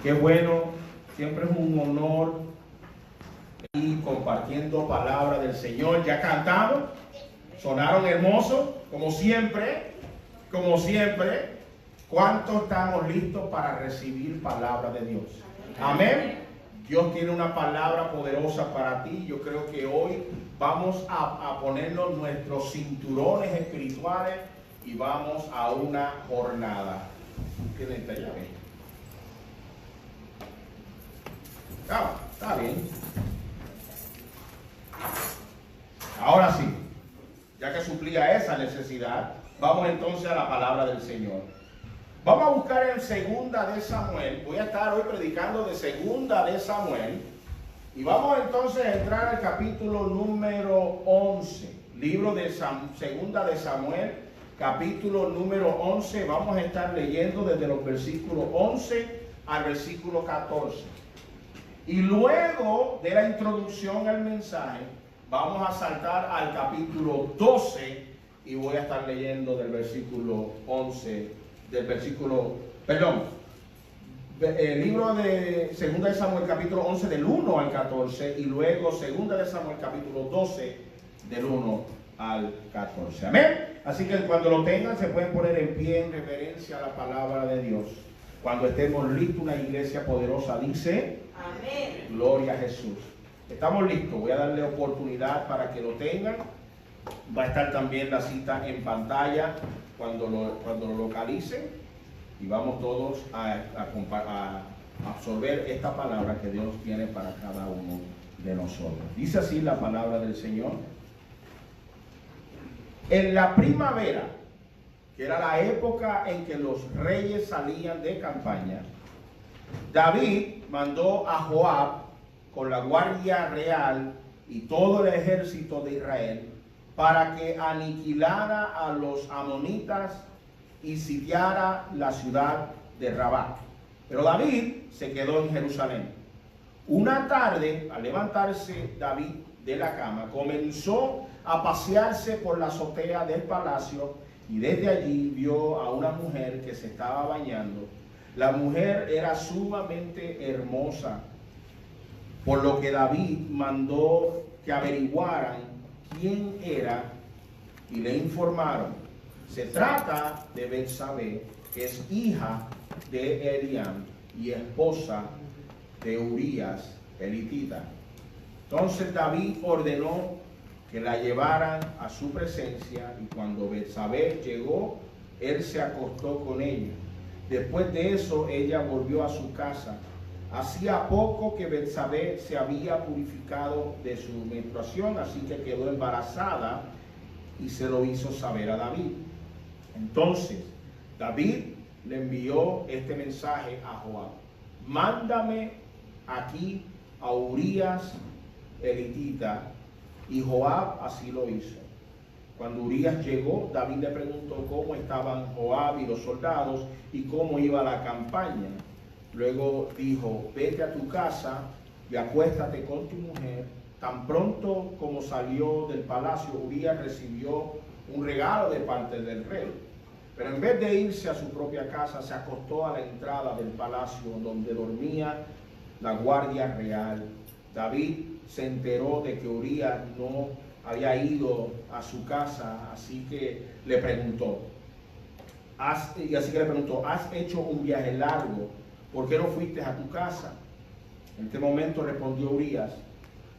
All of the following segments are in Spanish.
Qué bueno, siempre es un honor y compartiendo palabra del Señor. Ya cantamos, sonaron hermosos, como siempre, como siempre. ¿Cuántos estamos listos para recibir palabra de Dios? Amén. Dios tiene una palabra poderosa para ti. Yo creo que hoy vamos a ponernos nuestros cinturones espirituales y vamos a una jornada. ¿Tiene esta llave? Está bien. Ahora sí, ya que suplía esa necesidad, vamos entonces a la palabra del Señor. Vamos a buscar en Segunda de Samuel. Voy a estar hoy predicando de Segunda de Samuel. Y vamos entonces a entrar al capítulo número 11. Libro de Segunda de Samuel, capítulo número 11. Vamos a estar leyendo desde los versículos 11 al versículo 14. Y luego de la introducción al mensaje, vamos a saltar al capítulo 12 y voy a estar leyendo del versículo 11. El libro de Segunda de Samuel capítulo 11 del 1 al 14 y luego Segunda de Samuel capítulo 12 del 1 al 14. Amén. Así que cuando lo tengan se pueden poner en pie en reverencia a la palabra de Dios. Cuando estemos listos, una iglesia poderosa dice: amén. Gloria a Jesús. Estamos listos. Voy a darle oportunidad para que lo tengan. Va a estar también la cita en pantalla cuando lo localicen, y vamos todos a absorber esta palabra que Dios tiene para cada uno de nosotros. Dice así la palabra del Señor. En la primavera, que era la época en que los reyes salían de campaña, David mandó a Joab con la guardia real y todo el ejército de Israel para que aniquilara a los amonitas y sitiara la ciudad de Rabá. Pero David se quedó en Jerusalén. Una tarde, al levantarse David de la cama, comenzó a pasearse por la azotea del palacio y desde allí vio a una mujer que se estaba bañando. La mujer era sumamente hermosa, por lo que David mandó que averiguaran quién era y le informaron: se trata de Betsabé, que es hija de Eliam y esposa de Urías elitita. Entonces David ordenó que la llevaran a su presencia, y cuando Betsabé llegó, él se acostó con ella. Después de eso, ella volvió a su casa. Hacía poco que Betsabé se había purificado de su menstruación, así que quedó embarazada y se lo hizo saber a David. Entonces David le envió este mensaje a Joab: mándame aquí a Urías elitita. Y Joab así lo hizo. Cuando Urías llegó, David le preguntó cómo estaban Joab y los soldados y cómo iba la campaña. Luego dijo: vete a tu casa y acuéstate con tu mujer. Tan pronto como salió del palacio, Urías recibió un regalo de parte del rey. Pero en vez de irse a su propia casa, se acostó a la entrada del palacio donde dormía la guardia real. David se enteró de que Urías no había ido a su casa, así que le preguntó, ¿has hecho un viaje largo? ¿Por qué no fuiste a tu casa? En este momento respondió Urías: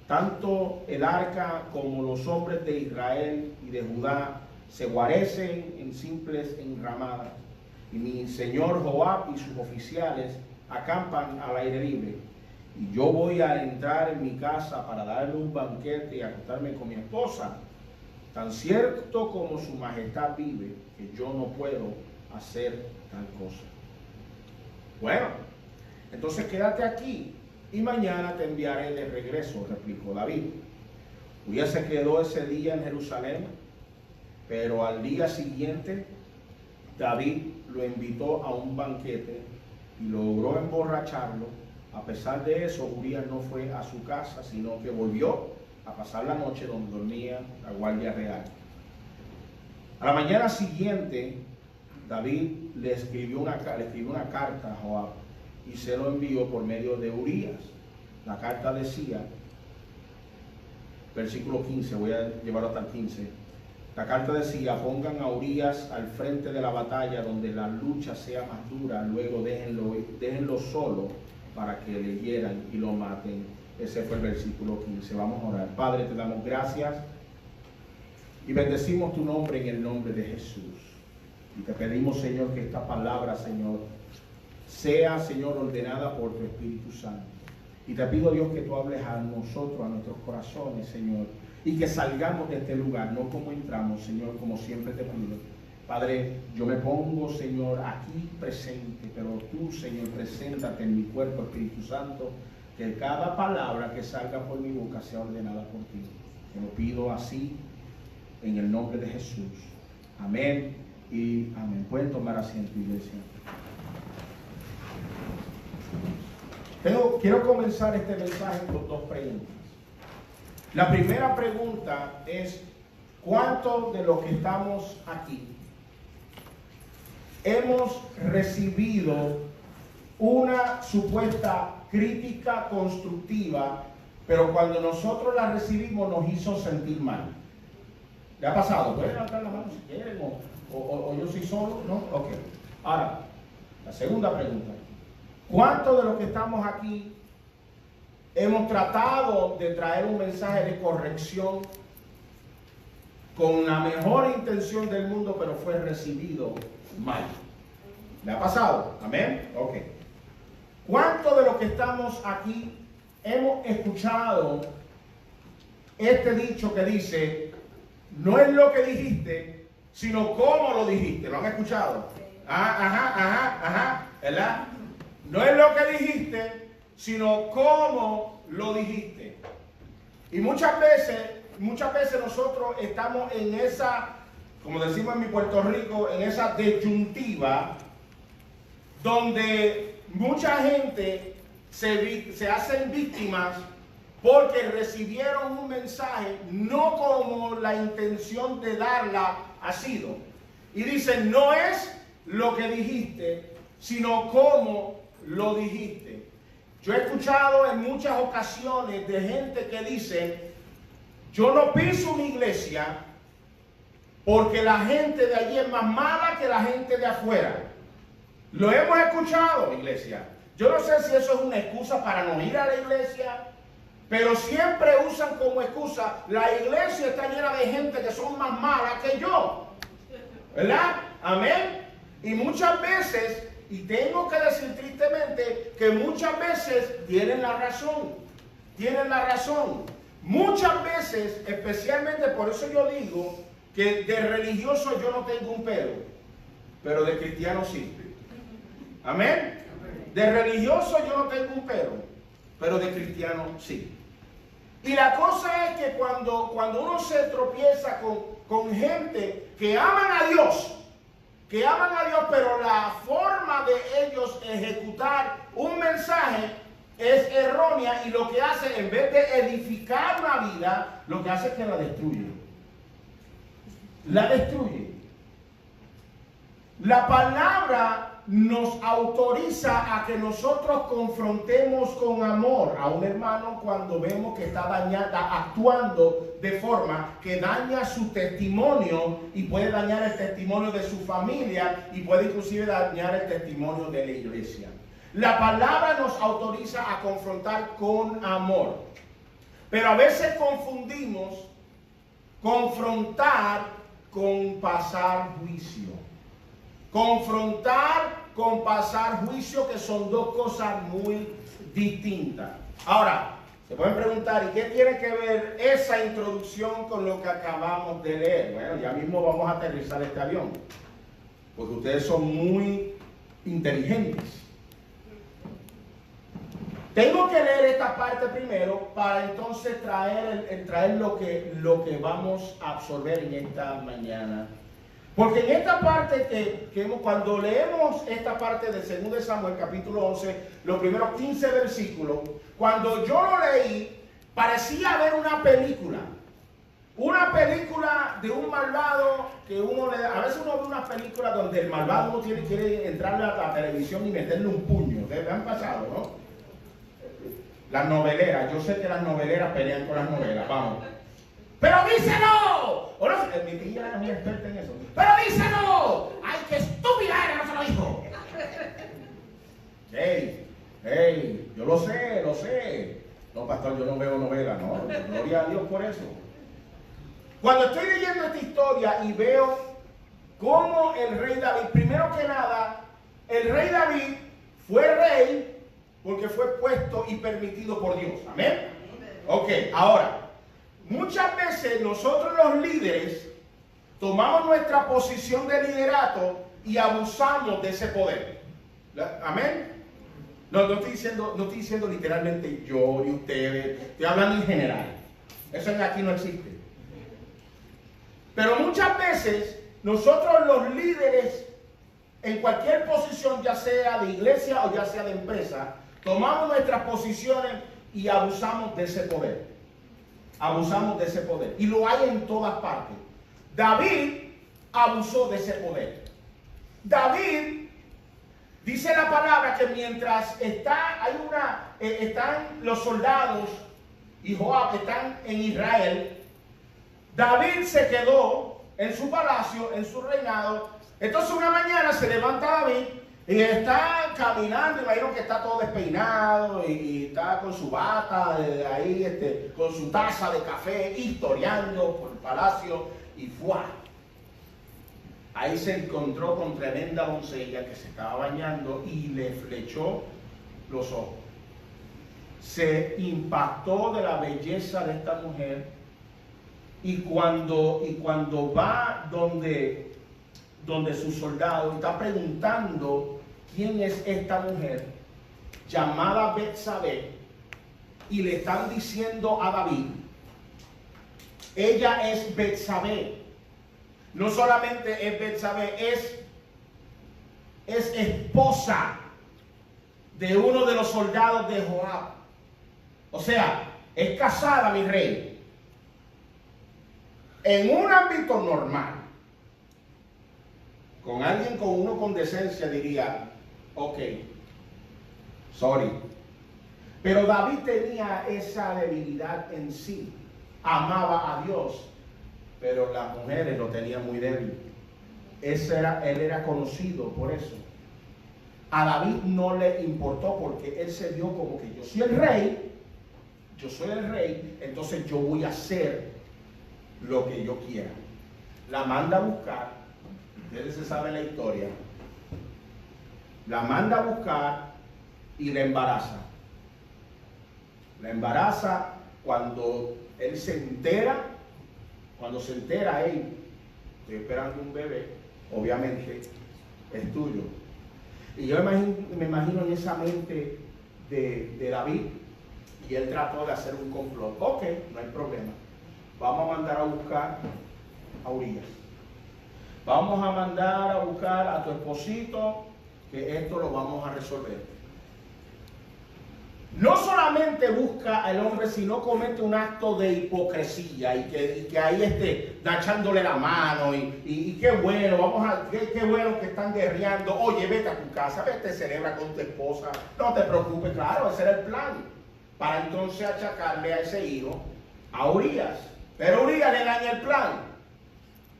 tanto el arca como los hombres de Israel y de Judá se guarecen en simples enramadas, y mi señor Joab y sus oficiales acampan al aire libre. Y yo voy a entrar en mi casa para darle un banquete y acostarme con mi esposa. Tan cierto como su majestad vive, que yo no puedo hacer tal cosa. Bueno, entonces quédate aquí y mañana te enviaré de regreso, replicó David. Urías se quedó ese día en Jerusalén, pero al día siguiente David lo invitó a un banquete y logró emborracharlo. A pesar de eso, Urías no fue a su casa, sino que volvió a pasar la noche donde dormía la guardia real. A la mañana siguiente, David le escribió una carta a Joab y se lo envió por medio de Urías. La carta decía, versículo 15, voy a llevarlo hasta el 15. La carta decía: pongan a Urías al frente de la batalla donde la lucha sea más dura, luego déjenlo solo para que le hieran y lo maten. Ese fue el versículo 15. Vamos a orar. Padre, te damos gracias y bendecimos tu nombre en el nombre de Jesús. Y te pedimos, Señor, que esta palabra, Señor, sea, Señor, ordenada por tu Espíritu Santo. Y te pido, Dios, que tú hables a nosotros, a nuestros corazones, Señor, y que salgamos de este lugar, no como entramos, Señor, como siempre te pido. Padre, yo me pongo, Señor, aquí presente, pero tú, Señor, preséntate en mi cuerpo, Espíritu Santo, que cada palabra que salga por mi boca sea ordenada por ti. Te lo pido así, en el nombre de Jesús. Amén y amén. Pueden tomar asiento, iglesia. Quiero comenzar este mensaje con dos preguntas. La primera pregunta es: ¿cuántos de los que estamos aquí hemos recibido una supuesta crítica constructiva, pero cuando nosotros la recibimos nos hizo sentir mal? ¿Le ha pasado? ¿Pueden levantar la mano si quieren? ¿O yo soy solo? ¿No? Ok. Ahora, la segunda pregunta: ¿cuántos de los que estamos aquí hemos tratado de traer un mensaje de corrección con la mejor intención del mundo, pero fue recibido mal? ¿Le ha pasado? ¿Amén? Ok. ¿Cuántos de los que estamos aquí hemos escuchado este dicho que dice: no es lo que dijiste, sino cómo lo dijiste? ¿Lo han escuchado? Ajá, ¿verdad? No es lo que dijiste, sino cómo lo dijiste. Y muchas veces nosotros estamos en esa, como decimos en mi Puerto Rico, en esa disyuntiva, donde mucha gente se hacen víctimas porque recibieron un mensaje no como la intención de darla ha sido. Y dicen: no es lo que dijiste, sino cómo lo dijiste. Yo he escuchado en muchas ocasiones de gente que dice: yo no piso una iglesia porque la gente de allí es más mala que la gente de afuera. Lo hemos escuchado, iglesia. Yo no sé si eso es una excusa para no ir a la iglesia, pero siempre usan como excusa: la iglesia está llena de gente que son más malas que yo. ¿Verdad? Amén. Y muchas veces, y tengo que decir tristemente, que muchas veces tienen la razón. Tienen la razón. Muchas veces, especialmente por eso yo digo que de religioso yo no tengo un pelo, pero de cristiano sí. Amén. De religioso yo no tengo un pero de cristiano sí. Y la cosa es que cuando uno se tropieza con gente que aman a Dios, pero la forma de ellos ejecutar un mensaje es errónea, y lo que hace, en vez de edificar una vida, lo que hace es que la destruye. La destruye. La palabra nos autoriza a que nosotros confrontemos con amor a un hermano cuando vemos que está actuando de forma que daña su testimonio, y puede dañar el testimonio de su familia, y puede inclusive dañar el testimonio de la iglesia. La palabra nos autoriza a confrontar con amor, pero a veces confundimos confrontar con pasar juicio. Confrontar con pasar juicio, que son dos cosas muy distintas. Ahora, se pueden preguntar: ¿y qué tiene que ver esa introducción con lo que acabamos de leer? Bueno, ya mismo vamos a aterrizar este avión, porque ustedes son muy inteligentes. Tengo que leer esta parte primero para entonces traer lo que vamos a absorber en esta mañana. Porque en esta parte cuando leemos esta parte de 2 Samuel capítulo 11, los primeros 15 versículos, cuando yo lo leí, parecía ver una película de un malvado que uno le da, a veces uno ve unas películas donde el malvado uno quiere entrarle a la televisión y meterle un puño. ¿Te han pasado, no? Las noveleras, yo sé que las noveleras pelean con las novelas, vamos. ¡Pero díselo! O no, mi tía es una experta en eso. ¡Pero díselo! ¡Ay, qué estúpida era! ¡No se lo dijo! ¡Hey! Yo lo sé. No, pastor, yo no veo novelas, ¿no? Gloria a Dios por eso. Cuando estoy leyendo esta historia y veo cómo el rey David, primero que nada, el rey David fue rey porque fue puesto y permitido por Dios. ¿Amén? Ok, ahora, muchas veces nosotros los líderes tomamos nuestra posición de liderato y abusamos de ese poder. ¿Amén? No estoy diciendo literalmente yo y ustedes, estoy hablando en general. Eso aquí no existe. Pero muchas veces nosotros los líderes en cualquier posición, ya sea de iglesia o ya sea de empresa, tomamos nuestras posiciones y abusamos de ese poder. Abusamos de ese poder. Y lo hay en todas partes. David abusó de ese poder. David, dice la palabra que mientras están los soldados y Joab están en Israel, David se quedó en su palacio, en su reinado. Entonces una mañana se levanta David y está caminando, imagino que está todo despeinado y está con su bata ahí, con su taza de café, historiando por el palacio y ¡fua! Ahí se encontró con tremenda doncella que se estaba bañando y le flechó los ojos. Se impactó de la belleza de esta mujer y cuando va donde sus soldados está preguntando quién es esta mujer llamada Betsabé y le están diciendo a David, ella es Betsabé. No solamente es Betsabé, es esposa de uno de los soldados de Joab. O sea, es casada, mi rey. En un ámbito normal, con alguien con decencia diría, ok, sorry. Pero David tenía esa debilidad en sí. Amaba a Dios, pero las mujeres lo tenían muy débil. Él era conocido por eso. A David no le importó porque él se dio como que yo soy el rey, entonces yo voy a hacer lo que yo quiera. La manda a buscar, ustedes se saben la historia, la manda a buscar y la embaraza. La embaraza cuando él se entera, hey, estoy esperando un bebé, obviamente es tuyo. Y yo me imagino en esa mente de David, y él trató de hacer un complot. Ok, no hay problema. Vamos a mandar a buscar a Urías. Vamos a mandar a buscar a tu esposito, que esto lo vamos a resolver. No solamente busca al hombre, sino comete un acto de hipocresía y que ahí está echándole la mano y qué bueno, qué bueno que están guerreando. Oye, vete a tu casa, vete, celebra con tu esposa, no te preocupes, claro, ese era el plan. Para entonces achacarle a ese hijo a Urías. Pero Urías le daña el plan.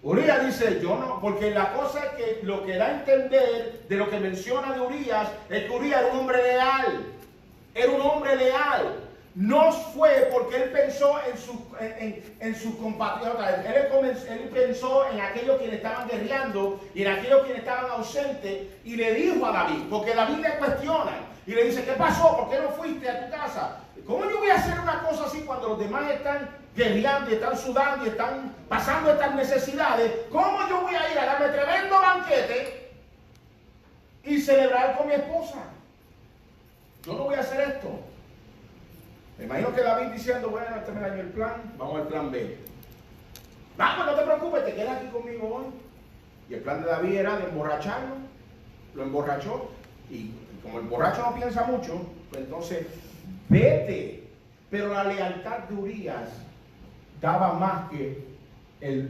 Urías dice, yo no, porque la cosa es que lo que da a entender de lo que menciona de Urías es que Urías era un hombre leal. Era un hombre leal. No fue porque él pensó en sus compatriotas. Él pensó en aquellos quienes estaban guerreando y en aquellos quienes estaban ausentes. Y le dijo a David, porque David le cuestiona y le dice, ¿qué pasó? ¿Por qué no fuiste a tu casa? ¿Cómo yo voy a hacer una cosa así cuando los demás están guerreando y están sudando y están pasando estas necesidades? ¿Cómo yo voy a ir a darme tremendo banquete y celebrar con mi esposa? Yo no voy a hacer esto. Me imagino que David diciendo, bueno, este me dañó el plan, vamos al plan B. Vamos, no te preocupes, te quedas aquí conmigo hoy. Y el plan de David era de emborracharlo. Lo emborrachó. Y como el borracho no piensa mucho, pues entonces, vete. Pero la lealtad de Urías daba más que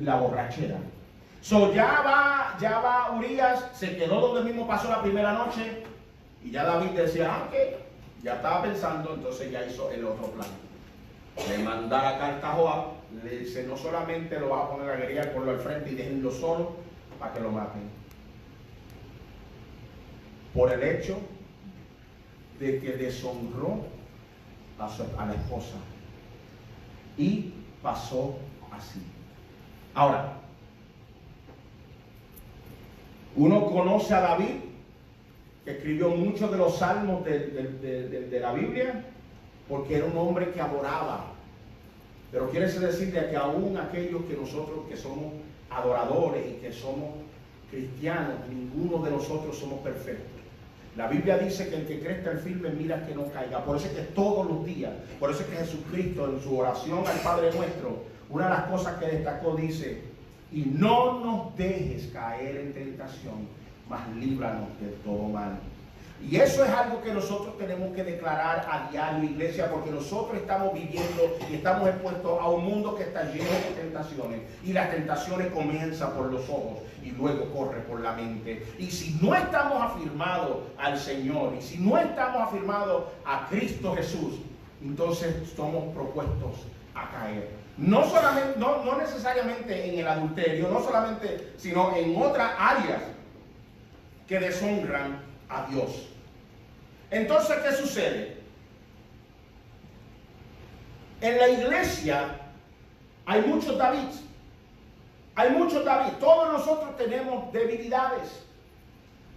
la borrachera. So ya va Urías, se quedó donde mismo pasó la primera noche, y ya David decía, que ya estaba pensando, entonces ya hizo el otro plan. Le manda la carta a Joab, le dice, no solamente lo vas a poner a guerrear, ponlo al frente y déjenlo solo para que lo maten. Por el hecho de que deshonró a la esposa. Y pasó así. Ahora, uno conoce a David, que escribió muchos de los salmos de la Biblia, porque era un hombre que adoraba. Pero quiere decirle que aún aquellos que nosotros que somos adoradores y que somos cristianos, ninguno de nosotros somos perfectos. La Biblia dice que el que cree estar firme, mira que no caiga. Por eso es que todos los días, por eso es que Jesucristo en su oración al Padre Nuestro, una de las cosas que destacó dice, y no nos dejes caer en tentación, mas líbranos de todo mal. Y eso es algo que nosotros tenemos que declarar a diario, iglesia, porque nosotros estamos viviendo y estamos expuestos a un mundo que está lleno de tentaciones. Y las tentaciones comienzan por los ojos y luego corre por la mente. Y si no estamos afirmados al Señor, y si no estamos afirmados a Cristo Jesús, entonces somos propuestos a caer. No solamente, no necesariamente en el adulterio, no solamente, sino en otras áreas que deshonran a Dios. Entonces, ¿qué sucede? En la iglesia hay muchos David. Hay muchos David. Todos nosotros tenemos debilidades.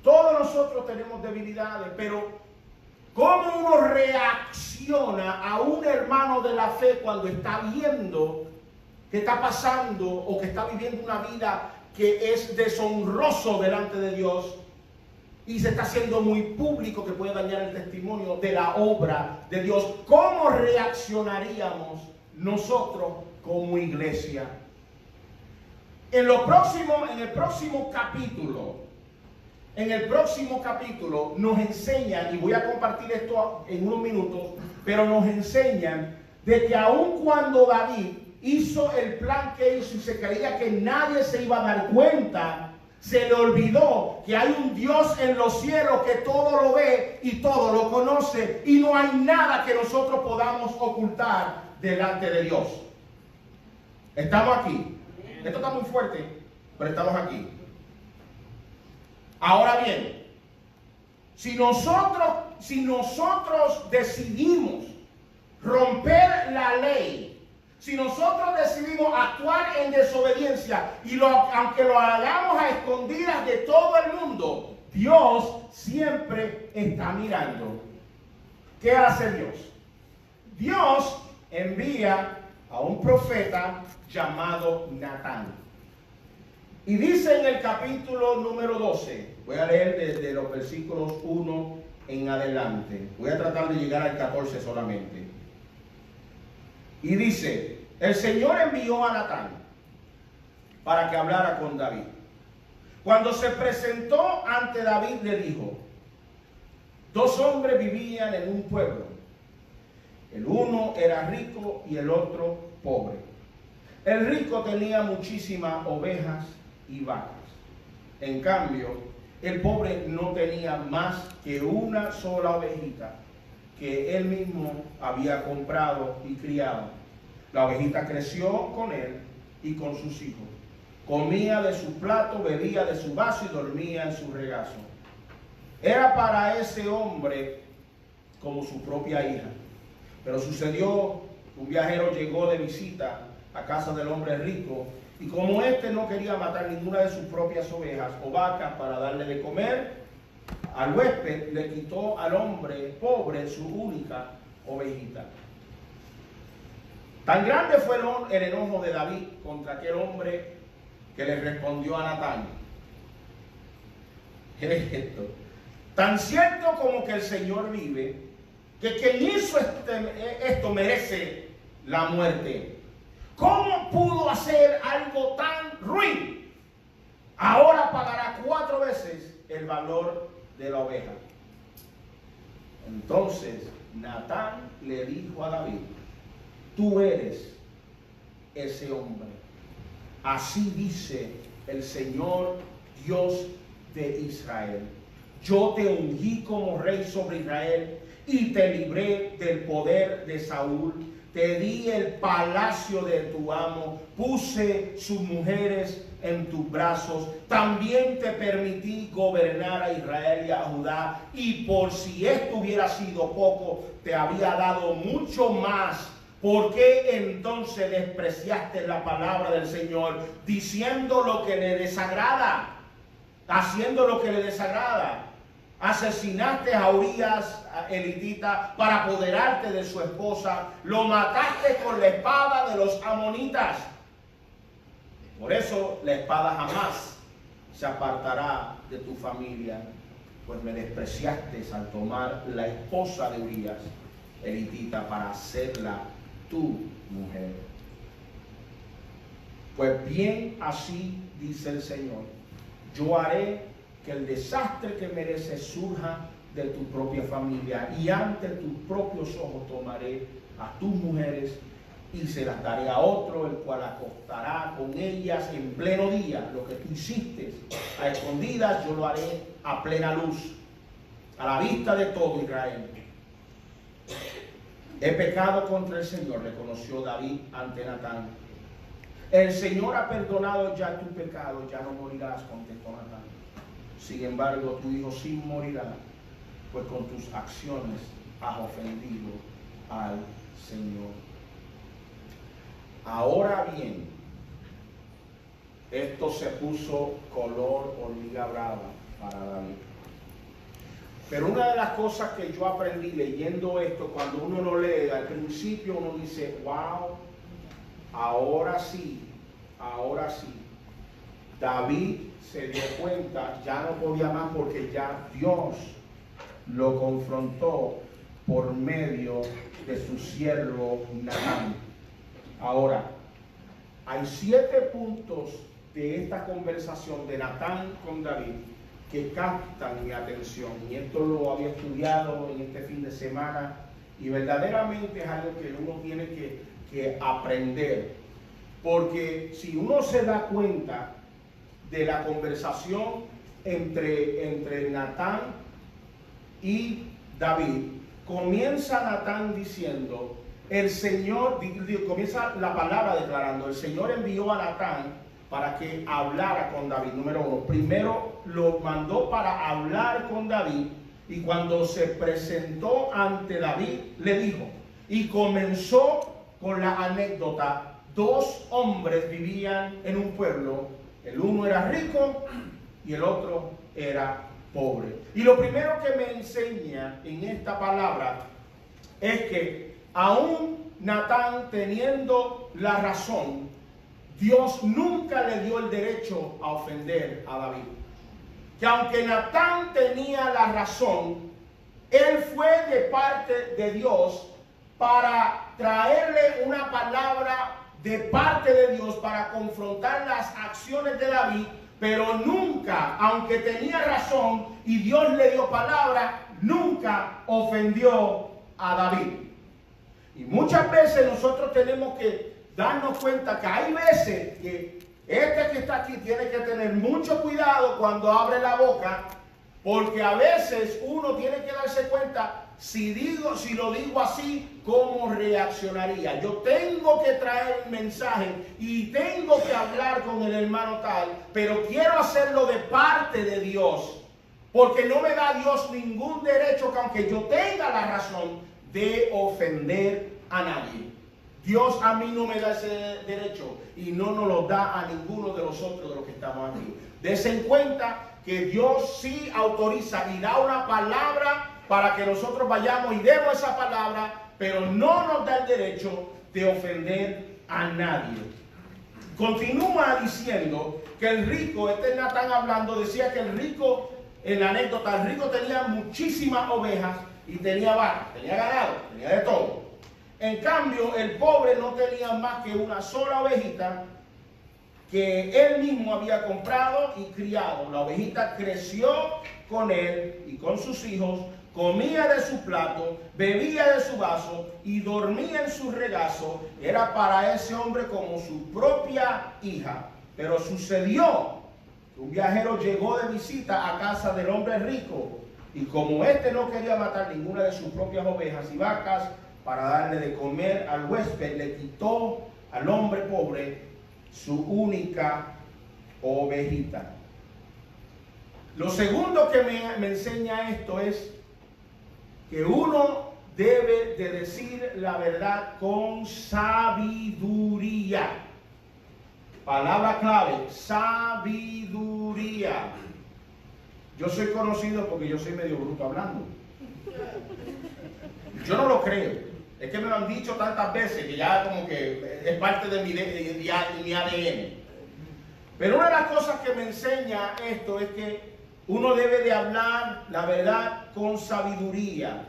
Todos nosotros tenemos debilidades. Pero ¿cómo uno reacciona a un hermano de la fe cuando está viendo que está pasando o que está viviendo una vida que es deshonroso delante de Dios? Y se está haciendo muy público, que puede dañar el testimonio de la obra de Dios. ¿Cómo reaccionaríamos nosotros como iglesia? En el próximo capítulo nos enseñan, y voy a compartir esto en unos minutos, pero nos enseñan de que aun cuando David hizo el plan que hizo y se creía que nadie se iba a dar cuenta, se le olvidó que hay un Dios en los cielos que todo lo ve y todo lo conoce, y no hay nada que nosotros podamos ocultar delante de Dios. Estamos aquí. Esto está muy fuerte, pero estamos aquí. Ahora bien, si nosotros decidimos romper la ley, si nosotros decidimos actuar en desobediencia, y aunque lo hagamos a escondidas de todo el mundo, Dios siempre está mirando. ¿Qué hace Dios? Dios envía a un profeta llamado Natán. Y dice en el capítulo número 12, voy a leer desde los versículos 1 en adelante. Voy a tratar de llegar al 14 solamente. Y dice, el Señor envió a Natán para que hablara con David. Cuando se presentó ante David, le dijo, dos hombres vivían en un pueblo. El uno era rico y el otro pobre. El rico tenía muchísimas ovejas y vacas. En cambio, el pobre no tenía más que una sola ovejita que él mismo había comprado y criado. La ovejita creció con él y con sus hijos. Comía de su plato, bebía de su vaso y dormía en su regazo. Era para ese hombre como su propia hija. Pero sucedió, un viajero llegó de visita a casa del hombre rico, y como éste no quería matar ninguna de sus propias ovejas o vacas para darle de comer al huésped, le quitó al hombre pobre su única ovejita. Tan grande fue el enojo de David contra aquel hombre que le respondió a Natán. ¿Qué es esto? Tan cierto como que el Señor vive, que quien hizo esto merece la muerte. ¿Cómo pudo hacer algo tan ruin? Ahora pagará 4 veces el valor de la oveja. Entonces Natán le dijo a David, tú eres ese hombre. Así dice el Señor Dios de Israel. Yo te ungí como rey sobre Israel y te libré del poder de Saúl. Te di el palacio de tu amo, puse sus mujeres en tus brazos. También te permití gobernar a Israel y a Judá. Y por si esto hubiera sido poco, te había dado mucho más. ¿Por qué entonces despreciaste la palabra del Señor, diciendo lo que le desagrada, haciendo lo que le desagrada? Asesinaste a Urías elitita para apoderarte de su esposa. Lo mataste con la espada de los amonitas. Por eso la espada jamás se apartará de tu familia, pues me despreciaste al tomar la esposa de Urías elitita para hacerla tu mujer. Pues bien, así dice el Señor: yo haré que el desastre que mereces surja de tu propia familia, y ante tus propios ojos tomaré a tus mujeres y se las daré a otro, el cual acostará con ellas en pleno día. Lo que tú hiciste a escondidas, yo lo haré a plena luz, a la vista de todo Israel. He pecado contra el Señor, reconoció David ante Natán. El Señor ha perdonado ya tu pecado, ya no morirás, contestó Natán. Sin embargo, tu hijo sí morirá, pues con tus acciones has ofendido al Señor. Ahora bien, esto se puso color hormiga brava para David. Pero una de las cosas que yo aprendí leyendo esto, cuando uno lo lee, al principio uno dice, wow, ahora sí, David se dio cuenta, ya no podía más porque ya Dios lo confrontó por medio de su siervo Natán. Ahora, hay 7 puntos de esta conversación de Natán con David que captan mi atención, y esto lo había estudiado en este fin de semana, y verdaderamente es algo que uno tiene que aprender, porque si uno se da cuenta de la conversación entre Natán y David, comienza Natán diciendo, el Señor, comienza la palabra declarando, el Señor envió a Natán para que hablara con David. Número 1, primero lo mandó para hablar con David, y cuando se presentó ante David le dijo, y comenzó con la anécdota. 2 hombres vivían en un pueblo, el uno era rico y el otro era pobre. Y lo primero que me enseña en esta palabra es que aún Natán teniendo la razón, Dios nunca le dio el derecho a ofender a David. Que aunque Natán tenía la razón, él fue de parte de Dios para traerle una palabra de parte de Dios para confrontar las acciones de David, pero nunca, aunque tenía razón y Dios le dio palabra, nunca ofendió a David. Y muchas veces nosotros tenemos que darnos cuenta que hay veces que este que está aquí tiene que tener mucho cuidado cuando abre la boca, porque a veces uno tiene que darse cuenta, si lo digo así, ¿cómo reaccionaría? Yo tengo que traer un mensaje y tengo que hablar con el hermano tal, pero quiero hacerlo de parte de Dios, porque no me da Dios ningún derecho, que aunque yo tenga la razón, de ofender a nadie. Dios a mí no me da ese derecho y no nos lo da a ninguno de nosotros de los que estamos aquí. Dense en cuenta que Dios sí autoriza y da una palabra para que nosotros vayamos y demos esa palabra, pero no nos da el derecho de ofender a nadie. Continúa diciendo que el rico, Natán hablando, decía que el rico, en la anécdota, el rico tenía muchísimas ovejas y tenía vacas, tenía ganado, tenía de todo. En cambio, el pobre no tenía más que una sola ovejita que él mismo había comprado y criado. La ovejita creció con él y con sus hijos, comía de su plato, bebía de su vaso y dormía en su regazo. Era para ese hombre como su propia hija. Pero sucedió que un viajero llegó de visita a casa del hombre rico, y como éste no quería matar ninguna de sus propias ovejas y vacas para darle de comer al huésped, le quitó al hombre pobre su única ovejita. Lo segundo que me enseña esto es que uno debe de decir la verdad con sabiduría. Palabra clave, sabiduría. Yo soy conocido porque yo soy medio bruto hablando. Yo no lo creo. Es que me lo han dicho tantas veces que ya como que es parte de mi ADN. Pero una de las cosas que me enseña esto es que uno debe de hablar la verdad con sabiduría.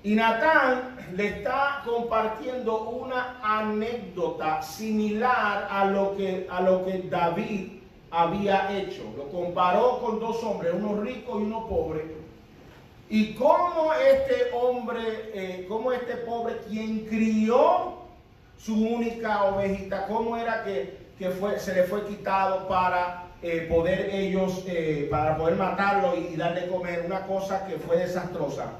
Y Natán le está compartiendo una anécdota similar a lo que David había hecho. Lo comparó con dos hombres, uno rico y uno pobre. Y cómo este hombre, cómo este pobre, quien crió su única ovejita, cómo era que se le fue quitado para para poder matarlo y darle de comer, una cosa que fue desastrosa.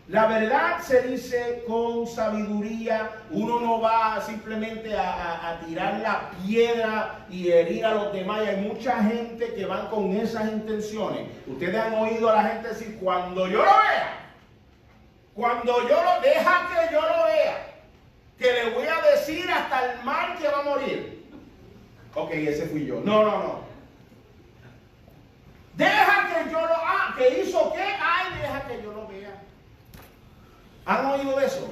La verdad se dice con sabiduría. Uno no va simplemente a tirar la piedra y herir a los demás. Y hay mucha gente que van con esas intenciones. Ustedes han oído a la gente decir, cuando yo lo vea, deja que yo lo vea, que le voy a decir hasta el mal que va a morir. Ok, ese fui yo. No. Deja que yo lo haga. ¿Que hizo qué? Ay, deja que yo lo vea. ¿Han oído de eso?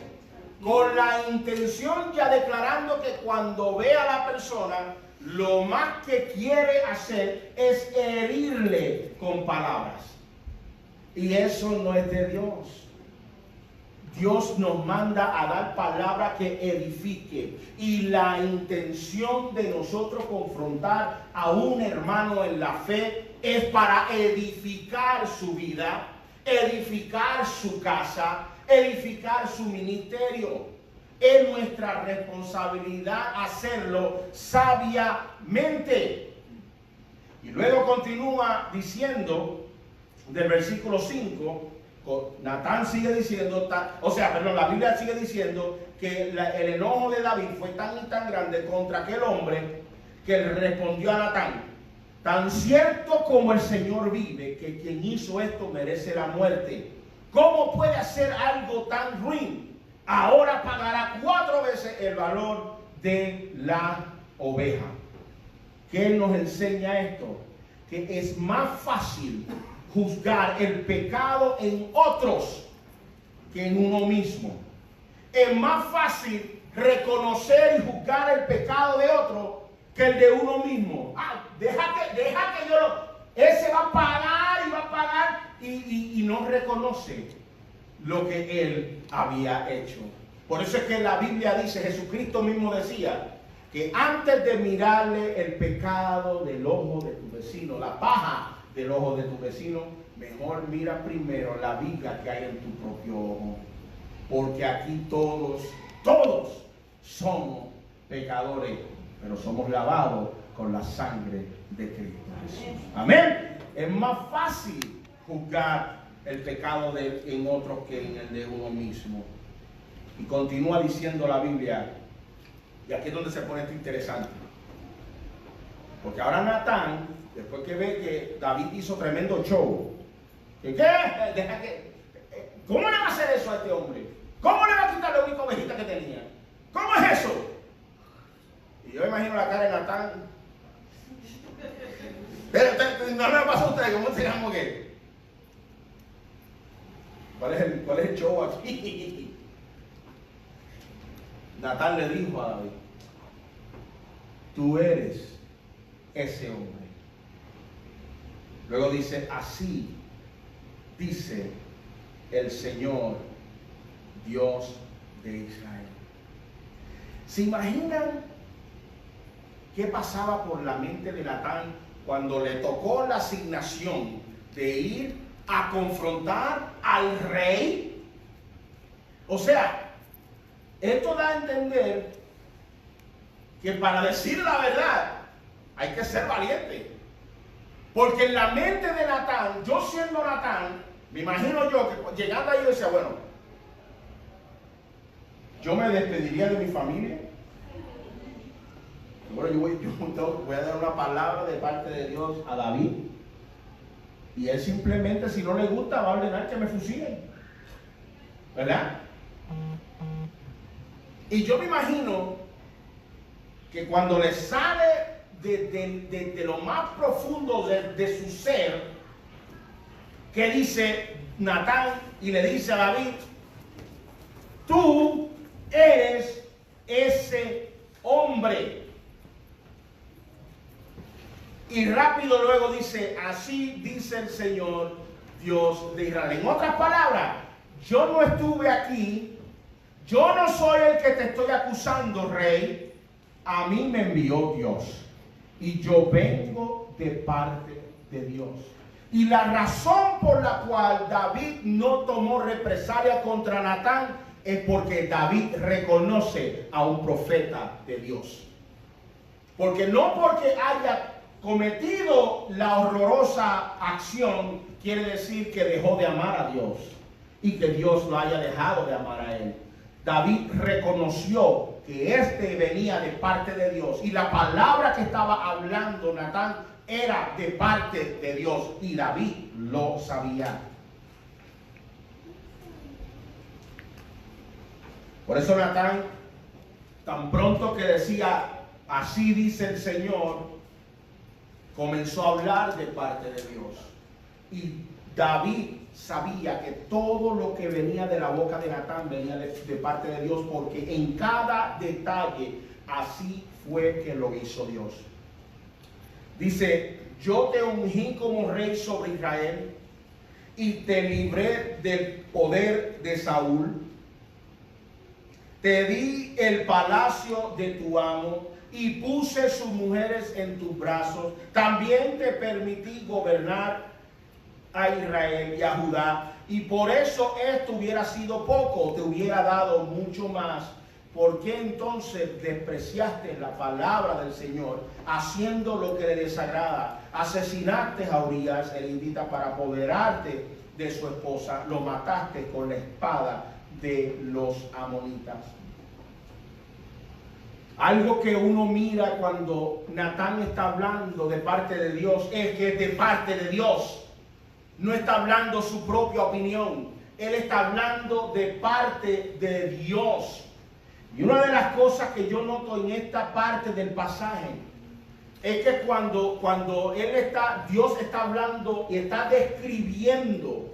Con la intención ya declarando que cuando ve a la persona, lo más que quiere hacer es herirle con palabras. Y eso no es de Dios. Dios nos manda a dar palabra que edifique. Y la intención de nosotros confrontar a un hermano en la fe es para edificar su vida, edificar su casa, edificar su ministerio. Es nuestra responsabilidad hacerlo sabiamente. Y luego continúa diciendo del versículo 5, Natán sigue diciendo, la Biblia sigue diciendo que el enojo de David fue tan y tan grande contra aquel hombre que le respondió a Natán: tan cierto como el Señor vive, que quien hizo esto merece la muerte. ¿Cómo puede hacer algo tan ruin? Ahora pagará 4 veces el valor de la oveja. ¿Qué nos enseña esto? Que es más fácil juzgar el pecado en otros que en uno mismo. Es más fácil reconocer y juzgar el pecado de otro que el de uno mismo. Deja que él se va a pagar y va a pagar y no reconoce lo que él había hecho. Por eso es que la Biblia dice, Jesucristo mismo decía, que antes de mirarle el pecado del ojo de tu vecino, la paja del ojo de tu vecino, mejor mira primero la viga que hay en tu propio ojo. Porque aquí todos somos pecadores, pero somos lavados con la sangre de Cristo Jesús. Amén. Es más fácil juzgar el pecado en otros que en el de uno mismo. Y continúa diciendo la Biblia, y aquí es donde se pone esto interesante. Porque ahora Natán, después que ve que David hizo tremendo show, ¿cómo le va a hacer eso a este hombre? ¿Cómo le va a quitar la única ovejita que tenía? ¿Cómo es eso? Y yo imagino la cara de Natán. Pero no le pasa a ustedes, ¿cómo se llama qué? ¿Cuál es el show aquí? Natán le dijo a David: tú eres ese hombre. Luego dice: así dice el Señor, Dios de Israel. ¿Se imaginan qué pasaba por la mente de Natán cuando le tocó la asignación de ir a confrontar al rey? O sea, esto da a entender que para decir la verdad, Hay que ser valiente. Porque en la mente de Natán, yo siendo Natán, me imagino yo que llegando ahí yo decía, bueno, yo me despediría de mi familia. Bueno, yo voy a dar una palabra de parte de Dios a David. Y él simplemente, si no le gusta, va a ordenar que me fusilen. ¿Verdad? Y yo me imagino que cuando le sale de lo más profundo de su ser, que dice Natán y le dice a David, tú eres ese hombre. Y rápido luego dice, así dice el Señor Dios de Israel. En otras palabras, yo no estuve aquí, yo no soy el que te estoy acusando, rey, a mí me envió Dios. Y yo vengo de parte de Dios. Y la razón por la cual David no tomó represalia contra Natán es porque David reconoce a un profeta de Dios. Porque no porque haya cometido la horrorosa acción quiere decir que dejó de amar a Dios y que Dios lo haya dejado de amar a él. David reconoció que este venía de parte de Dios y la palabra que estaba hablando Natán era de parte de Dios y David lo sabía. Por eso Natán, tan pronto que decía, así dice el Señor, comenzó a hablar de parte de Dios. Y David sabía que todo lo que venía de la boca de Natán venía de parte de Dios, porque en cada detalle así fue que lo hizo Dios. Dice, yo te ungí como rey sobre Israel y te libré del poder de Saúl. Te di el palacio de tu amo y puse sus mujeres en tus brazos. También te permití gobernar a Israel y a Judá. Y por eso esto hubiera sido poco, te hubiera dado mucho más. ¿Por qué entonces despreciaste la palabra del Señor, haciendo lo que le desagrada? Asesinaste a Urías, el hitita, para apoderarte de su esposa. Lo mataste con la espada de los amonitas. Algo que uno mira cuando Natán está hablando de parte de Dios es que es de parte de Dios. No está hablando su propia opinión. Él está hablando de parte de Dios. Y una de las cosas que yo noto en esta parte del pasaje es que cuando Dios está hablando y está describiendo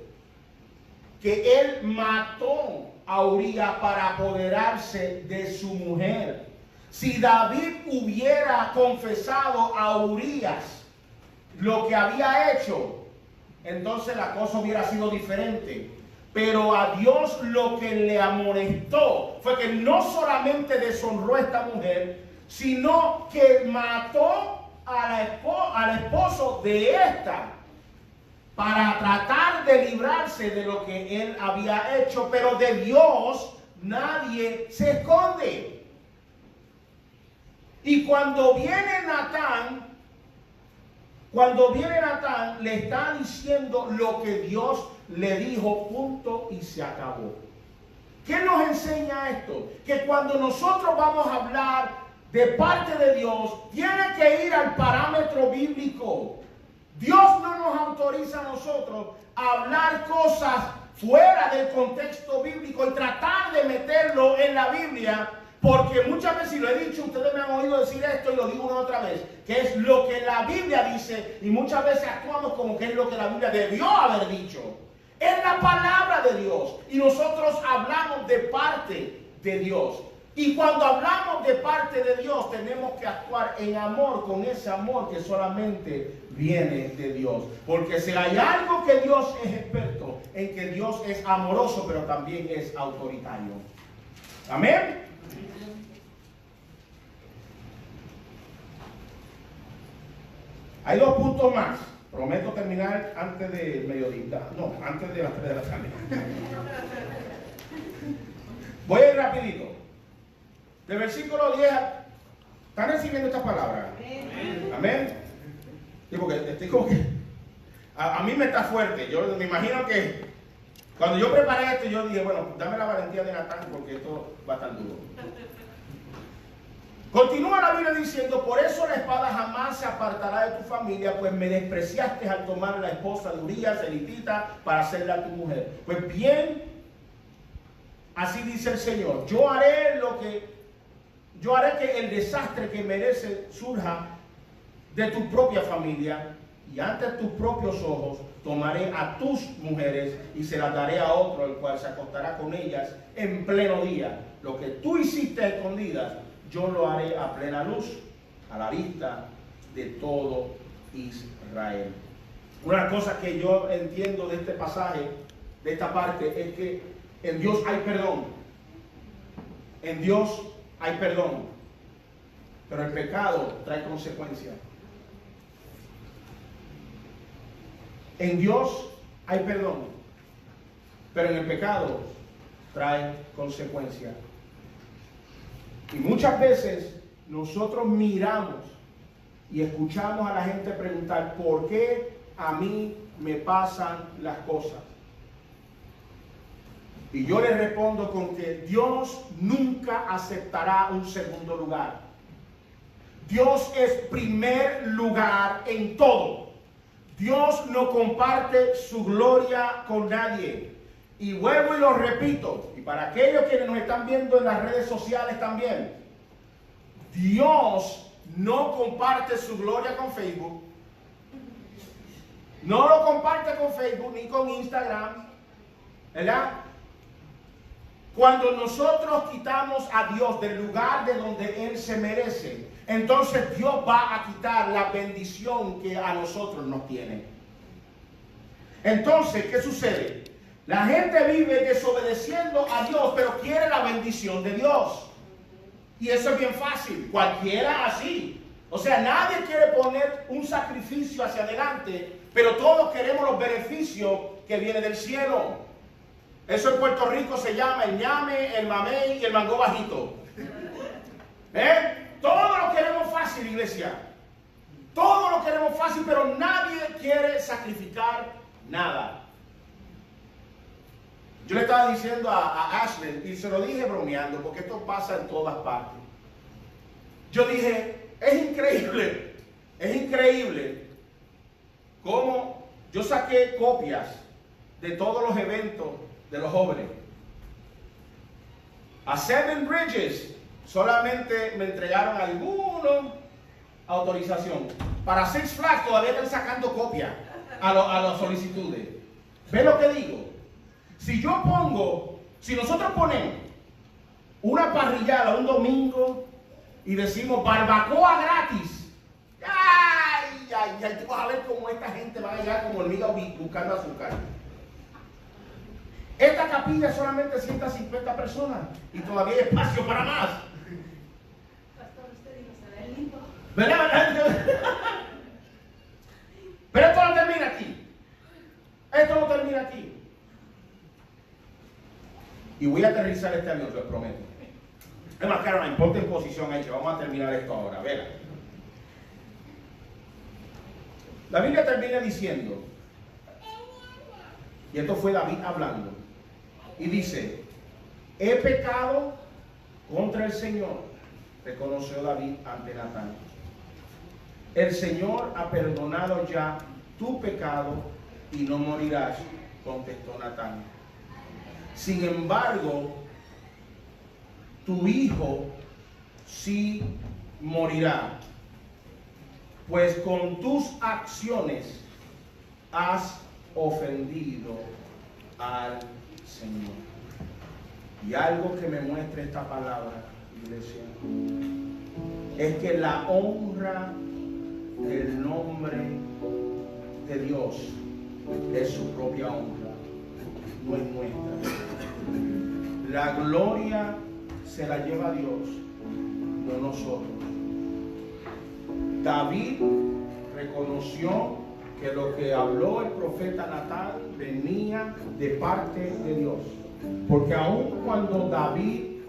que él mató a Urías para apoderarse de su mujer. Si David hubiera confesado a Urías lo que había hecho, entonces la cosa hubiera sido diferente. Pero a Dios lo que le amonestó fue que no solamente deshonró a esta mujer, sino que mató al esposo de esta para tratar de librarse de lo que él había hecho. Pero de Dios nadie se esconde. Y cuando viene Natán le está diciendo lo que Dios le dijo, punto y se acabó. ¿Qué nos enseña esto? Que cuando nosotros vamos a hablar de parte de Dios, tiene que ir al parámetro bíblico. Dios no nos autoriza a nosotros a hablar cosas fuera del contexto bíblico y tratar de meterlo en la Biblia. Porque muchas veces, y lo he dicho, ustedes me han oído decir esto y lo digo una otra vez, que es lo que la Biblia dice y muchas veces actuamos como que es lo que la Biblia debió haber dicho. Es la palabra de Dios y nosotros hablamos de parte de Dios. Y cuando hablamos de parte de Dios tenemos que actuar en amor, con ese amor que solamente viene de Dios. Porque si hay algo que Dios es experto, en que Dios es amoroso, pero también es autoritario. Amén. Hay 2 puntos más. Prometo terminar antes de mediodía. No, antes de las 3 de la tarde. Voy a ir rapidito. De versículo 10 ¿Están recibiendo esta palabra? Amén. Sí, porque estoy como que a mí me está fuerte. Yo me imagino que cuando yo preparé esto, yo dije, bueno, dame la valentía de Natán porque esto va a estar duro. Continúa la Biblia diciendo, por eso la espada jamás se apartará de tu familia, pues me despreciaste al tomar la esposa de Urías, elitita, para hacerla tu mujer. Pues bien, así dice el Señor, yo haré que el desastre que merece surja de tu propia familia, y ante tus propios ojos tomaré a tus mujeres y se las daré a otro, el cual se acostará con ellas en pleno día. Lo que tú hiciste a escondidas, yo lo haré a plena luz, a la vista de todo Israel. Una cosa que yo entiendo de este pasaje, de esta parte, es que en Dios hay perdón. En Dios hay perdón. Pero el pecado trae consecuencias. En Dios hay perdón. Pero en el pecado trae consecuencias. Y muchas veces nosotros miramos y escuchamos a la gente preguntar, ¿por qué a mí me pasan las cosas? Y yo les respondo con que Dios nunca aceptará un segundo lugar. Dios es primer lugar en todo. Dios no comparte su gloria con nadie. Y vuelvo y lo repito, y para aquellos que nos están viendo en las redes sociales también, Dios no comparte su gloria con Facebook, no lo comparte con Facebook ni con Instagram, ¿verdad? Cuando nosotros quitamos a Dios del lugar de donde Él se merece, entonces Dios va a quitar la bendición que a nosotros nos tiene. Entonces, ¿qué sucede? La gente vive desobedeciendo a Dios, pero quiere la bendición de Dios. Y eso es bien fácil, cualquiera así. O sea, nadie quiere poner un sacrificio hacia adelante, pero todos queremos los beneficios que vienen del cielo. Eso en Puerto Rico se llama el ñame, el mamey y el mango bajito. Todo lo queremos fácil, iglesia. Todo lo queremos fácil, pero nadie quiere sacrificar nada. Yo le estaba diciendo a Ashley, y se lo dije bromeando, porque esto pasa en todas partes. Yo dije, es increíble cómo yo saqué copias de todos los eventos de los jóvenes. A Seven Bridges solamente me entregaron alguna autorización. Para Six Flags todavía están sacando copias a las solicitudes. ¿Ve lo que digo? Si nosotros ponemos una parrillada un domingo y decimos barbacoa gratis, ay, tú vas a ver cómo esta gente va a llegar como hormiga buscando azúcar. Esta capilla es solamente 150 personas y todavía hay espacio para más. Pastor, usted dijo, se ve lindo. ¿Verdad? Pero esto no termina aquí. Esto no termina aquí. Y voy a aterrizar este avión, se lo prometo. Es más, Caroline, ponte en posición ahí, que vamos a terminar esto ahora. Verá. La Biblia termina diciendo, y esto fue David hablando, y dice, he pecado contra el Señor, reconoció David ante Natán. El Señor ha perdonado ya tu pecado y no morirás, contestó Natán. Sin embargo, tu hijo sí morirá, pues con tus acciones has ofendido al Señor. Y algo que me muestra esta palabra, iglesia, es que la honra del nombre de Dios es su propia honra, no es nuestra. La gloria se la lleva Dios, no nosotros. David reconoció que lo que habló el profeta Natán venía de parte de Dios. Porque aun cuando David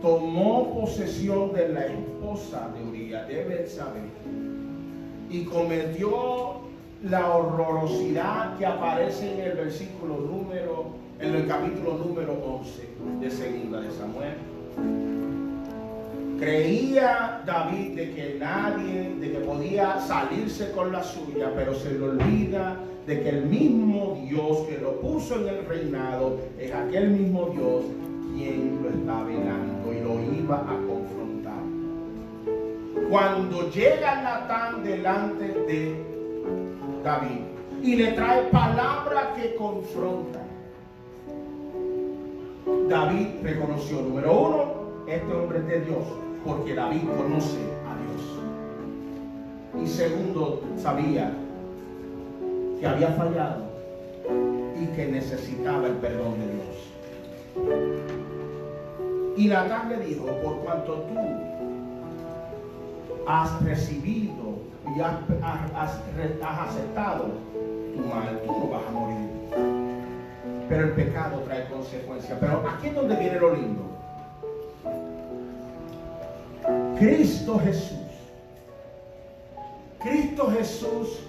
tomó posesión de la esposa de Urías, de Betsabé, y cometió la horrorosidad que aparece en el capítulo número 11 de Segunda de Samuel. Creía David de que podía salirse con la suya, pero se le olvida de que el mismo Dios que lo puso en el reinado es aquel mismo Dios quien lo está velando y lo iba a confrontar. Cuando llega Natán delante de David y le trae palabra que confronta, David reconoció, número uno, este hombre es de Dios, porque David conoce a Dios. Y segundo, sabía que había fallado y que necesitaba el perdón de Dios. Y Natán le dijo, por cuanto tú has recibido y has aceptado tu mal, tú no vas a morir. Pero el pecado trae consecuencias. Pero aquí es donde viene lo lindo. Cristo Jesús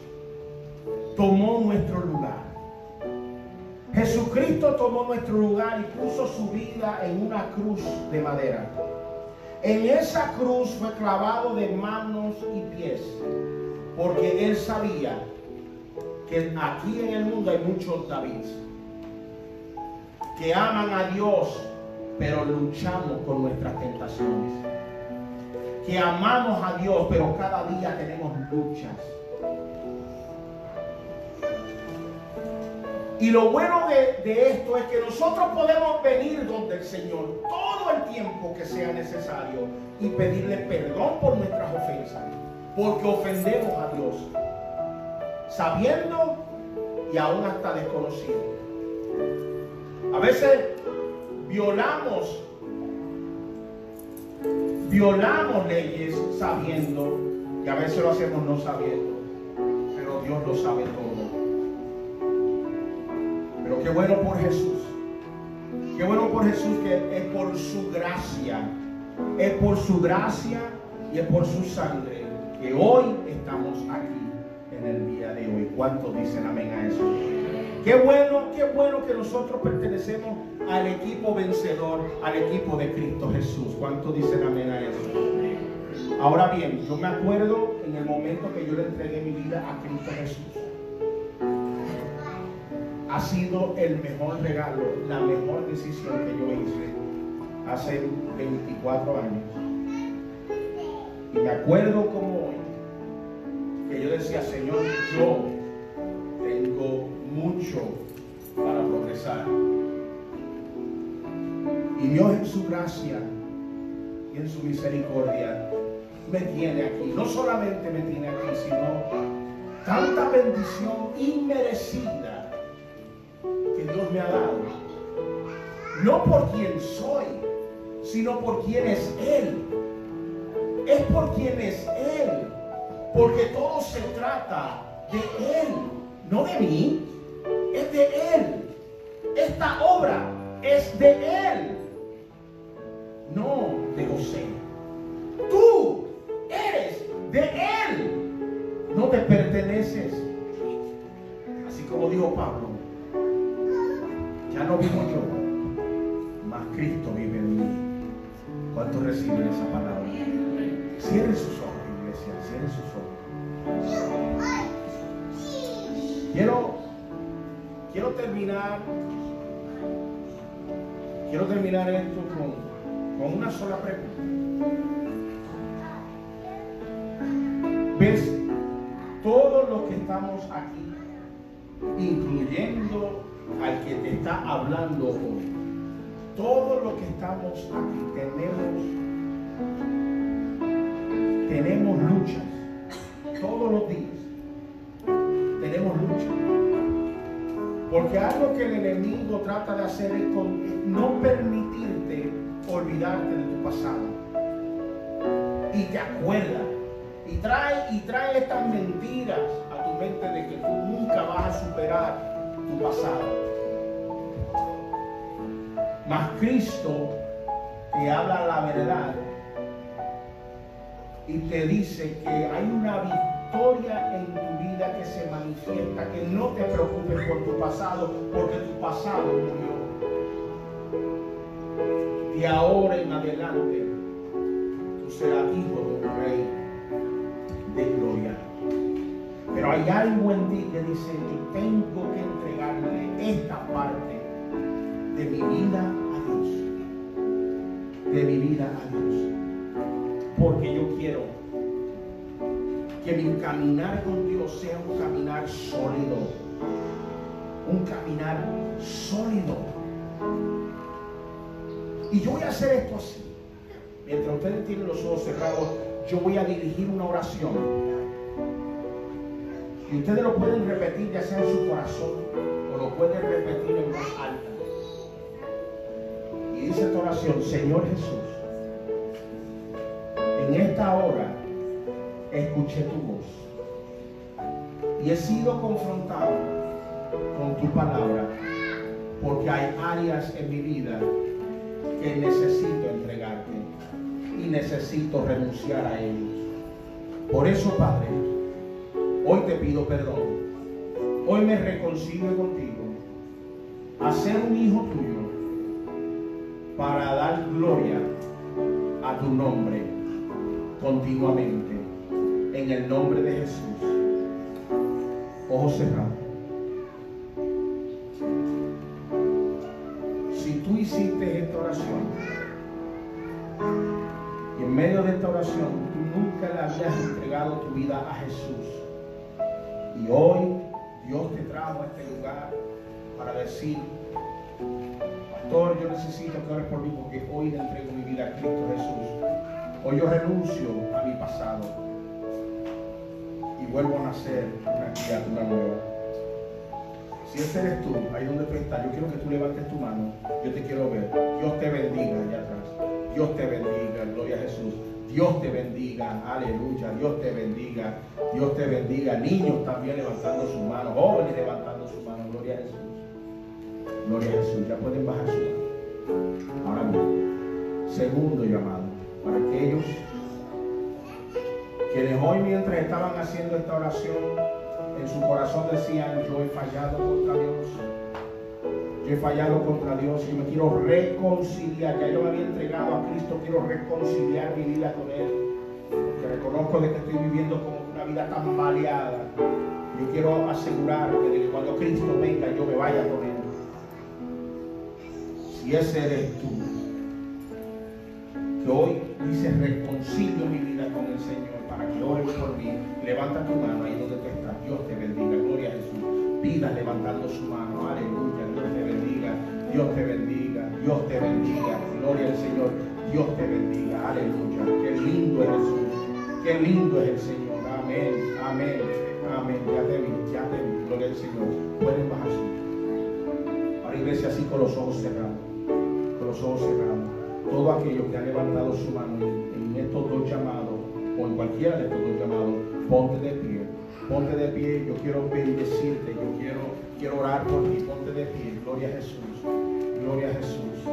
tomó nuestro lugar. Jesucristo tomó nuestro lugar y puso su vida en una cruz de madera. En esa cruz fue clavado de manos y pies, porque él sabía que aquí en el mundo hay muchos Davids que aman a Dios, pero luchamos con nuestras tentaciones. Que amamos a Dios, pero cada día tenemos luchas. Y lo bueno de esto es que nosotros podemos venir donde el Señor todo el tiempo que sea necesario y pedirle perdón por nuestras ofensas, porque ofendemos a Dios, sabiendo y aún hasta desconociendo. A veces violamos leyes sabiendo, y a veces lo hacemos no sabiendo, pero Dios lo sabe todo. Pero qué bueno por Jesús. Qué bueno por Jesús, que es por su gracia. Es por su gracia y es por su sangre que hoy estamos aquí en el día de hoy. ¿Cuántos dicen amén a eso? Qué bueno que nosotros pertenecemos al equipo vencedor, al equipo de Cristo Jesús. ¿Cuántos dicen amén a eso? Ahora bien, yo me acuerdo en el momento que yo le entregué mi vida a Cristo Jesús. Ha sido el mejor regalo, la mejor decisión que yo hice hace 24 años. Y me acuerdo como hoy, que yo decía, Señor, yo tengo mucho para progresar. Y Dios en su gracia y en su misericordia me tiene aquí. No solamente me tiene aquí, sino tanta bendición inmerecida que Dios me ha dado, no por quien soy, sino por quien es Él. Es por quien es Él, porque todo se trata de Él, no de mí, es de Él. Esta obra es de Él, no de José. Tú eres de Él, no te perteneces. Así como dijo Pablo, ya no vivo yo, mas Cristo vive en mí. ¿Cuántos reciben esa palabra? Cierren sus ojos, iglesia, cierren sus ojos. Quiero terminar esto con una sola pregunta. ¿Ves? Todos los que estamos aquí, incluyendo al que te está hablando hoy, todos los que estamos aquí tenemos luchas, todos los días tenemos luchas, porque algo que el enemigo trata de hacer es no permitirte olvidarte de tu pasado, y te acuerda y trae estas mentiras a tu mente de que tú nunca vas a superar tu pasado. Mas Cristo, te habla la verdad y te dice que hay una victoria en tu vida que se manifiesta, que no te preocupes por tu pasado, porque tu pasado murió. De ahora en adelante, tú serás hijo de un rey de gloria. Pero hay algo en ti que dice, yo tengo que entregarle esta parte de mi vida a Dios. De mi vida a Dios. Porque yo quiero que mi caminar con Dios sea un caminar sólido. Un caminar sólido. Y yo voy a hacer esto así. Mientras ustedes tienen los ojos cerrados, yo voy a dirigir una oración. Y ustedes lo pueden repetir ya sea en su corazón o lo pueden repetir en voz alta. Y dice esta oración: Señor Jesús, en esta hora escuché tu voz y he sido confrontado con tu palabra, porque hay áreas en mi vida que necesito entregarte y necesito renunciar a ellos. Por eso, Padre, hoy te pido perdón. Hoy me reconcilio contigo a ser un hijo tuyo para dar gloria a tu nombre continuamente, en el nombre de Jesús. Ojos cerrados. Si tú hiciste esta oración y en medio de esta oración tú nunca le habías entregado tu vida a Jesús, y hoy Dios te trajo a este lugar para decir: pastor, yo necesito que ores por mí, porque hoy le entrego mi vida a Cristo Jesús. Hoy yo renuncio a mi pasado y vuelvo a nacer una criatura nueva. Si ese eres tú, ahí donde tú estás, yo quiero que tú levantes tu mano. Yo te quiero ver. Dios te bendiga allá atrás. Dios te bendiga, gloria a Jesús. Dios te bendiga, aleluya. Dios te bendiga, Dios te bendiga. Niños también levantando sus manos, jóvenes levantando sus manos, gloria a Jesús. Gloria a Jesús. Ya pueden bajar su mano. Ahora mismo, segundo llamado para aquellos quienes hoy, mientras estaban haciendo esta oración, en su corazón decían: yo he fallado contra Dios, yo he fallado contra Dios y me quiero reconciliar. Ya yo me había entregado a Cristo, quiero reconciliar mi vida con Él, que reconozco de que estoy viviendo como una vida tan baleada. Yo quiero asegurarme de que cuando Cristo venga yo me vaya con Él. Si ese eres tú, que hoy dices: reconcilio mi vida con el Señor, para que ores por mí, levanta tu mano ahí donde tú estás. Dios te bendiga, gloria a Jesús. Vidas levantando su mano, aleluya. Dios te bendiga, Dios te bendiga, Dios te bendiga, gloria al Señor. Dios te bendiga, aleluya. Qué lindo es Jesús, qué lindo es el Señor. Amén, amén, amén. Ya te vi, gloria al Señor. Pueden bajar su. Ahora, iglesia, así con los ojos cerrados, con los ojos cerrados. Todos aquellos que han levantado su mano en estos dos llamados, o en cualquiera de estos dos llamados, ponte de pie. Ponte de pie. Yo quiero bendecirte. Yo quiero orar por ti. Ponte de pie. Gloria a Jesús. Gloria a Jesús.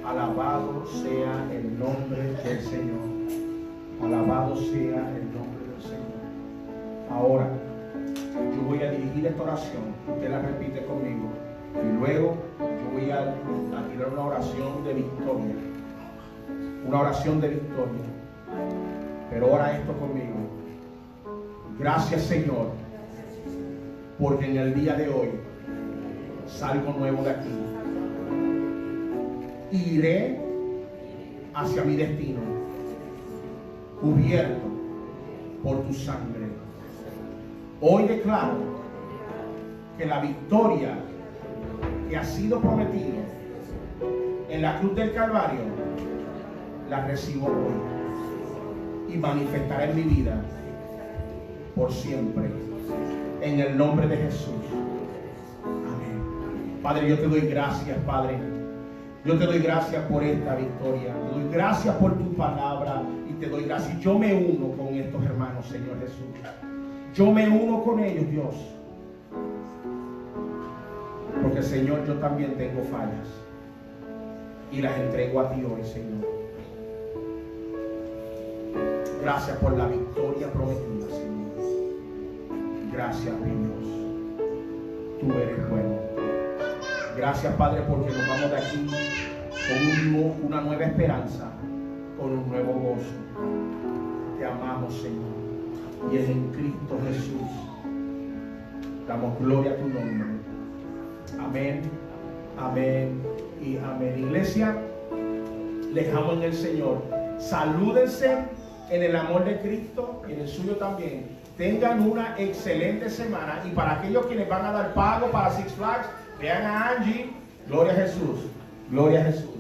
Alabado sea el nombre del Señor. Alabado sea el nombre del Señor. Ahora, yo voy a dirigir esta oración. Usted la repite conmigo. Y luego yo voy a tirar una oración de victoria. Una oración de victoria. Pero ora esto conmigo. Gracias, Señor, porque en el día de hoy salgo nuevo de aquí. Iré hacia mi destino, cubierto por tu sangre. Hoy declaro que la victoria que ha sido prometido en la cruz del Calvario la recibo hoy y manifestaré en mi vida por siempre, en el nombre de Jesús. Amén. Padre, yo te doy gracias, Padre. Yo te doy gracias por esta victoria. Te doy gracias por tu palabra y te doy gracias. Yo me uno con estos hermanos, Señor Jesús. Yo me uno con ellos, Dios. Porque, Señor, yo también tengo fallas. y las entrego a ti hoy, Señor. Gracias por la victoria prometida, Señor. Gracias, mi Dios. Tú eres bueno. Gracias, Padre, porque nos vamos de aquí con una nueva esperanza, con un nuevo gozo. Te amamos, Señor. Y es en Cristo Jesús. Damos gloria a tu nombre. Amén, amén y amén. Iglesia, les amo en el Señor. Salúdense en el amor de Cristo y en el suyo también. Tengan una excelente semana. Y para aquellos quienes van a dar pago para Six Flags, vean a Angie. Gloria a Jesús. Gloria a Jesús.